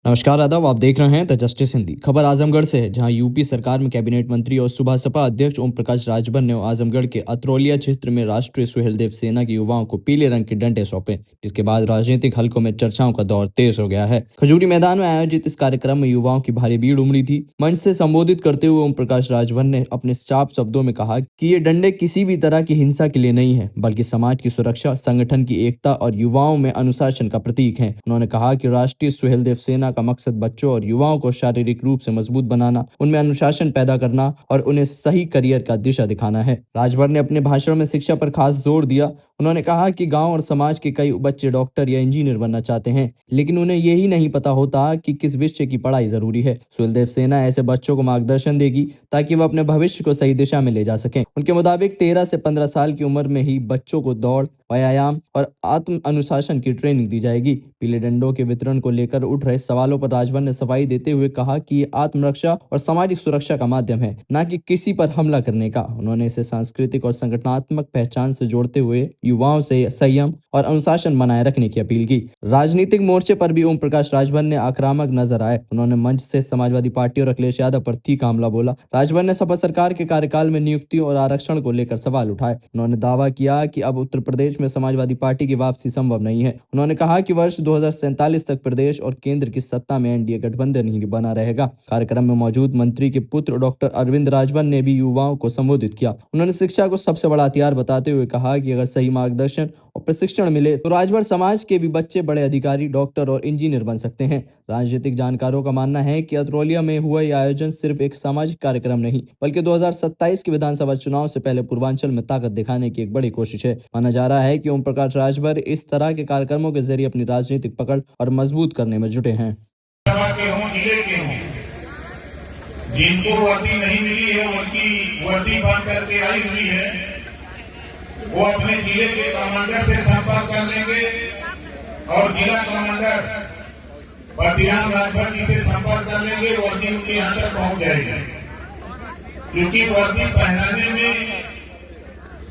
नमस्कार आदाब, आप देख रहे हैं द जस्टिस हिंदी। खबर आजमगढ़ से है, जहां यूपी सरकार में कैबिनेट मंत्री और सुबह सपा अध्यक्ष ओम प्रकाश राजभर ने आजमगढ़ के अतरौलिया क्षेत्र में राष्ट्रीय सुहेलदेव सेना के युवाओं को पीले रंग के डंडे सौंपे, जिसके बाद राजनीतिक हलकों में चर्चाओं का दौर तेज हो गया है। खजूरी मैदान में आयोजित इस कार्यक्रम में युवाओं की भारी भीड़ उमड़ी थी। मंच से संबोधित करते हुए ओम प्रकाश राजभर ने अपने साफ शब्दों में कहा कि ये डंडे किसी भी तरह की हिंसा के लिए नहीं है, बल्कि समाज की सुरक्षा, संगठन की एकता और युवाओं में अनुशासन का प्रतीक है। उन्होंने कहा कि राष्ट्रीय सुहेलदेव सेना का मकसद बच्चों और युवाओं को शारीरिक रूप से मजबूत बनाना, उनमें अनुशासन पैदा करना और उन्हें सही करियर का दिशा दिखाना है। राजभर ने अपने भाषण में शिक्षा पर खास जोर दिया। उन्होंने कहा कि गांव और समाज के कई बच्चे डॉक्टर या इंजीनियर बनना चाहते हैं, लेकिन उन्हें यही नहीं पता होता कि किस विषय की पढ़ाई जरूरी है। सुहेलदेव सेना ऐसे बच्चों को मार्गदर्शन देगी ताकि वह अपने भविष्य को सही दिशा में ले जा सकें। उनके मुताबिक 13 से 15 साल की उम्र में ही बच्चों को दौड़, व्यायाम और आत्म अनुशासन की ट्रेनिंग दी जाएगी। पीले डंडों के वितरण को लेकर उठ रहे सवालों पर राजभर ने सफाई देते हुए कहा कि ये आत्मरक्षा और सामाजिक सुरक्षा का माध्यम है, न कि किसी पर हमला करने का। उन्होंने इसे सांस्कृतिक और संगठनात्मक पहचान से जोड़ते हुए युवाओं से संयम और अनुशासन बनाए रखने की अपील की। राजनीतिक मोर्चे पर भी ओम प्रकाश राजभर ने आक्रामक नजर आए। उन्होंने मंच से समाजवादी पार्टी और अखिलेश यादव पर तीखा हमला बोला। राजभर ने सपा सरकार के कार्यकाल में नियुक्तियों और आरक्षण को लेकर सवाल उठाए। उन्होंने दावा किया कि अब उत्तर प्रदेश में समाजवादी पार्टी की वापसी संभव नहीं है। उन्होंने कहा कि वर्ष 2047 तक प्रदेश और केंद्र की सत्ता में एनडीए गठबंधन ही बना रहेगा। कार्यक्रम में मौजूद मंत्री के पुत्र डॉक्टर अरविंद राजभर ने भी युवाओं को संबोधित किया। उन्होंने शिक्षा को सबसे बड़ा हथियार बताते हुए कहा कि अगर सही मार्गदर्शन और प्रशिक्षण मिले तो राजभर समाज के भी बच्चे बड़े अधिकारी, डॉक्टर और इंजीनियर बन सकते हैं। राजनीतिक जानकारों का मानना है कि अतरौलिया में हुआ यह आयोजन सिर्फ एक सामाजिक कार्यक्रम नहीं, बल्कि 2027 के विधानसभा चुनाव से पहले पूर्वांचल में ताकत दिखाने की एक बड़ी कोशिश है। माना जा रहा है कि ओम प्रकाश राजभर इस तरह के कार्यक्रमों के जरिए अपनी राजनीतिक पकड़ और मजबूत करने में जुटे हैं। जिनको वर्दी नहीं मिली है, उनकी वर्दी बन करके आई हुई है, वो अपने जिले के कमांडर से संपर्क कर लेंगे और जिला कमांडर बद्रीराम राजभर जी से संपर्क कर लेंगे। वर्दी उनके यहाँ तक पहुंच जाएगी, क्योंकि वर्दी पहनाने में